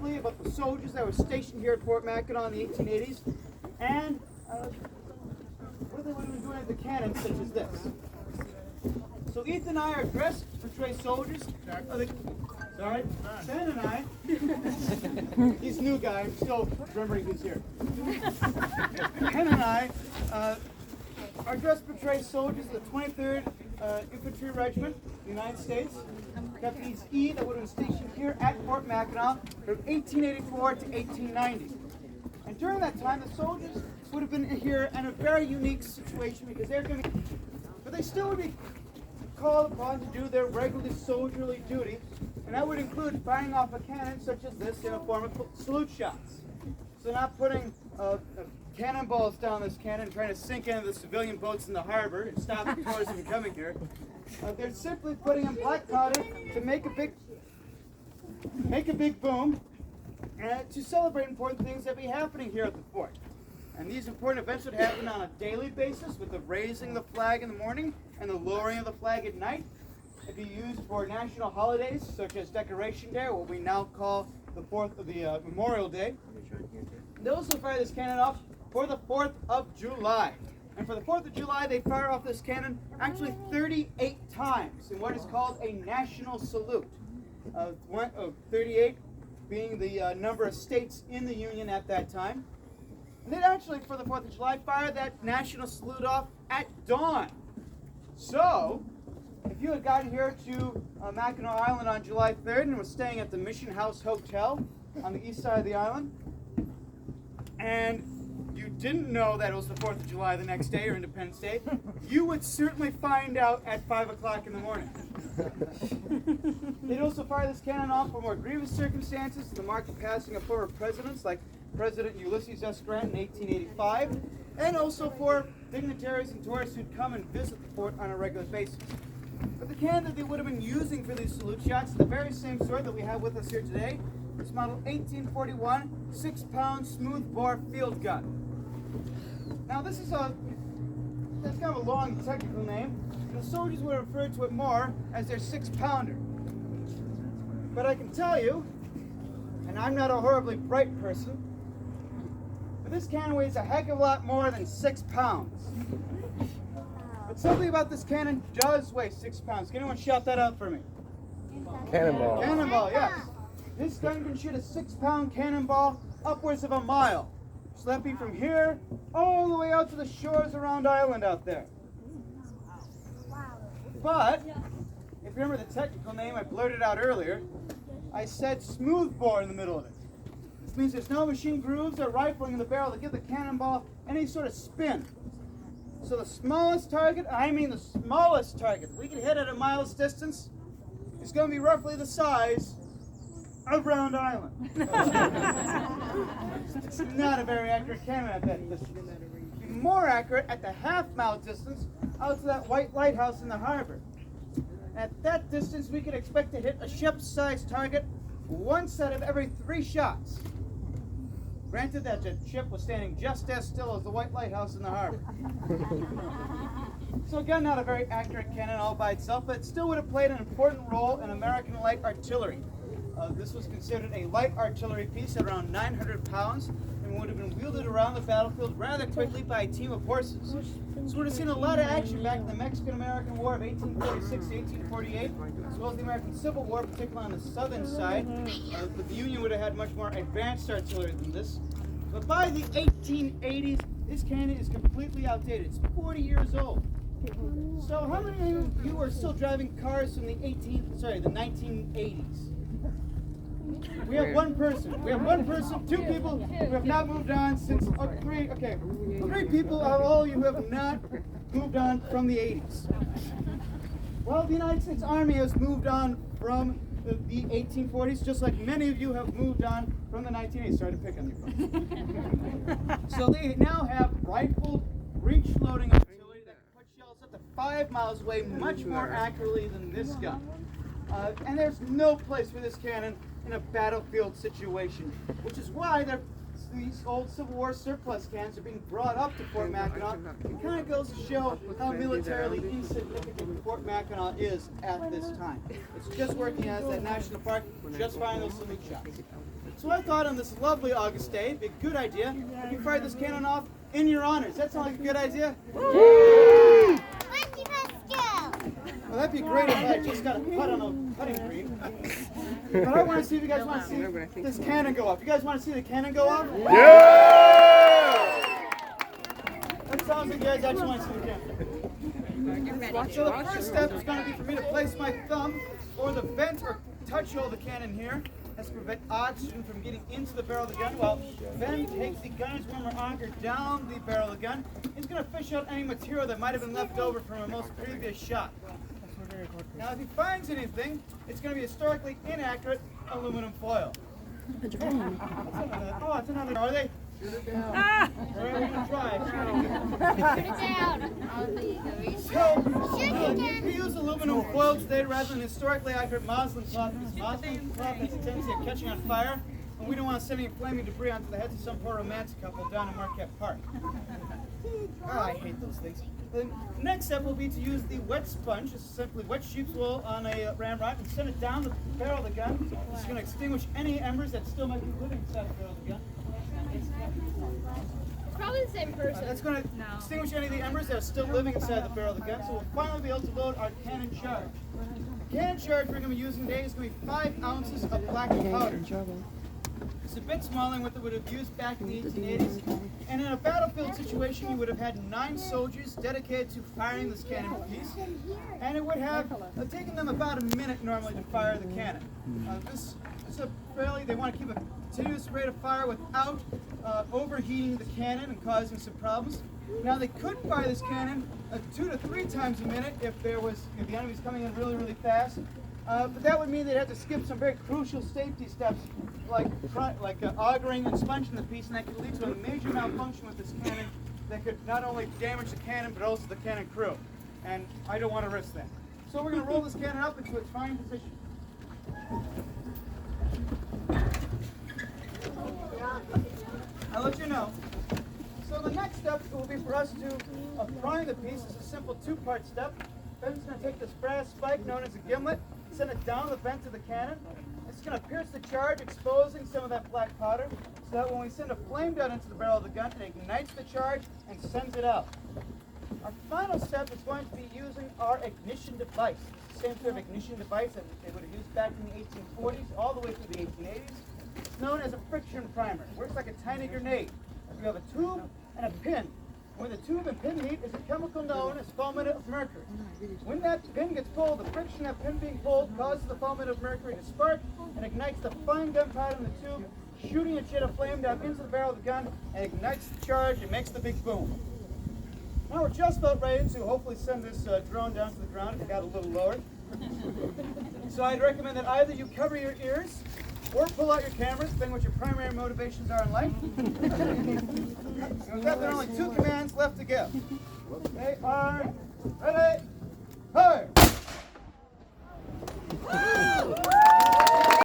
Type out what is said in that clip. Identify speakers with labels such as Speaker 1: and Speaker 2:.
Speaker 1: briefly about the soldiers that were stationed here at Fort Mackinac in the 1880s and what they would have been doing at the cannon such as this. So Ethan and I are dressed to portray soldiers. Sorry, Ben and I, he's a new guy, I'm still remembering who's here. Ben and I are dressed to portray soldiers of the 23rd Infantry Regiment, the United States. Deputies E that would have been stationed here at Fort Mackinac from 1884 to 1890. And during that time, the soldiers would have been here in a very unique situation because they're going to, but they still would be called upon to do their regularly soldierly duty, and that would include firing off a cannon such as this in a form of salute shots. So not putting cannonballs down this cannon and trying to sink into the civilian boats in the harbor and stop the tourists from coming here. They're simply putting in black powder to make a big boom and to celebrate important things that be happening here at the fort. And these important events would happen on a daily basis with the raising of the flag in the morning and the lowering of the flag at night. It'd be used for national holidays such as Decoration Day, or what we now call the Memorial Day. They also fire this cannon off for the 4th of July. And for the 4th of July, they fire off this cannon actually 38 times in what is called a national salute. 38 being the number of states in the Union at that time. And they'd actually, for the 4th of July, fire that national salute off at dawn. So, if you had gotten here to Mackinac Island on July 3rd and was staying at the Mission House Hotel on the east side of the island, and you didn't know that it was the 4th of July the next day or Independence Day, you would certainly find out at 5 o'clock in the morning. They'd also fire this cannon off for more grievous circumstances to mark the passing of former presidents like President Ulysses S. Grant in 1885, and also for dignitaries and tourists who'd come and visit the fort on a regular basis. But the cannon that they would have been using for these salute shots is the very same sort that we have with us here today. It's model 1841 6-pound smoothbore field gun. Now that's kind of a long technical name, and the soldiers would refer to it more as their 6-pounder. But I can tell you, and I'm not a horribly bright person, but this cannon weighs a heck of a lot more than 6 pounds. But something about this cannon does weigh 6 pounds. Can anyone shout that out for me?
Speaker 2: Cannonball.
Speaker 1: Cannonball, yes. This gun can shoot a 6-pound cannonball upwards of a mile. So that'd be from here all the way out to the shores around Island out there. But, if you remember the technical name I blurted out earlier, I said smoothbore in the middle of it. This means there's no machine grooves or rifling in the barrel to give the cannonball any sort of spin. So the smallest target, the smallest target we can hit at a mile's distance is going to be roughly the size of Round Island. It's not a very accurate cannon at that distance. It'd be more accurate at the half-mile distance out to that white lighthouse in the harbor. At that distance, we could expect to hit a ship-sized target once out of every 3 shots. Granted that the ship was standing just as still as the white lighthouse in the harbor. So again, not a very accurate cannon all by itself, but it still would have played an important role in American light artillery. This was considered a light artillery piece at around 900 pounds and would have been wielded around the battlefield rather quickly by a team of horses. So we would have seen a lot of action back in the Mexican-American War of 1846 to 1848, as well as the American Civil War, particularly on the southern side. But the Union would have had much more advanced artillery than this. But by the 1880s, this cannon is completely outdated. It's 40 years old. So how many of you are still driving cars from the 1980s? We have one person. 2 people who have not moved on since, 3 people out of all of you who have not moved on from the 80s. Well, the United States Army has moved on from the 1840s, just like many of you have moved on from the 1980s. Sorry to pick on you. So they now have rifled, breech-loading artillery that can put shells up to 5 miles away much more accurately than this gun. And there's no place for this cannon in a battlefield situation, which is why they're these old Civil War surplus cannons are being brought up to Fort Mackinac, it kind of goes to show how militarily insignificant Fort Mackinac is at this time. It's just working as that national park, just firing those salute shots. So I thought on this lovely August day, it'd be a good idea if we fired this cannon off in your honors. That sound like a good idea? Well, that'd be great if I just got a putt on a putting green. But I want to see if you guys want to see this cannon go off. You guys want to see the cannon go off?
Speaker 2: Yeah!
Speaker 1: That sounds like you guys actually want to see the cannon. So the first step is going to be for me to place my thumb or the vent or touch hole of the cannon here. That's to prevent oxygen from getting into the barrel of the gun. While Ben takes the gunner's warmer auger down the barrel of the gun, he's going to fish out any material that might have been left over from a most previous shot. Now, if he finds anything, it's going to be historically inaccurate aluminum foil. Oh, it's another. Are they? Shoot it down. All right, we're going to try.
Speaker 3: Shoot it down.
Speaker 1: So, if we use aluminum foil today rather than historically accurate muslin cloth, because muslin cloth has a tendency of catching on fire, and we don't want to send any flaming debris onto the heads of some poor romantic couple down in Marquette Park. Oh, I hate those things. The next step will be to use the wet sponge. This is simply wet sheep's wool on a ramrod and send it down the barrel of the gun. This is going to extinguish any embers that still might be living inside the barrel of the gun.
Speaker 3: It's probably the same person.
Speaker 1: That's going to extinguish any of the embers that are still living inside the barrel of the gun. So we'll finally be able to load our cannon charge. The cannon charge we're going to be using today is going to be 5 ounces of black powder. It's a bit smaller than what they would have used back in the 1880s. And in a battlefield situation, you would have had 9 soldiers dedicated to firing this cannon piece. And it would have taken them about a minute normally to fire the cannon. This is a fairly, they want to keep a continuous rate of fire without overheating the cannon and causing some problems. Now they could fire this cannon 2 to 3 times a minute if the enemy's coming in really, really fast. But that would mean they'd have to skip some very crucial safety steps like augering and sponging the piece, and that could lead to a major malfunction with this cannon that could not only damage the cannon but also the cannon crew. And I don't want to risk that. So we're going to roll this cannon up into its fine position. I'll let you know. So the next step will be for us to prime the piece. It's a simple 2-part step. Ben's going to take this brass spike known as a gimlet, send it down the vent of the cannon. It's going to pierce the charge, exposing some of that black powder, so that when we send a flame down into the barrel of the gun, it ignites the charge and sends it out. Our final step is going to be using our ignition device. It's the same sort of ignition device that they would have used back in the 1840s all the way through the 1880s. It's known as a friction primer. It works like a tiny grenade. We have a tube and a pin. When the tube and pin meet is a chemical known as fulminate of mercury. When that pin gets pulled, the friction of that pin being pulled causes the fulminate of mercury to spark and ignites the fine gunpowder in the tube, shooting a jet of flame down into the barrel of the gun and ignites the charge and makes the big boom. Now we're just about ready to hopefully send this drone down to the ground if it got a little lower. So I'd recommend that either you cover your ears or pull out your cameras, depending what your primary motivations are in life. With that, there are only 2 commands left to give. They are ready, fire!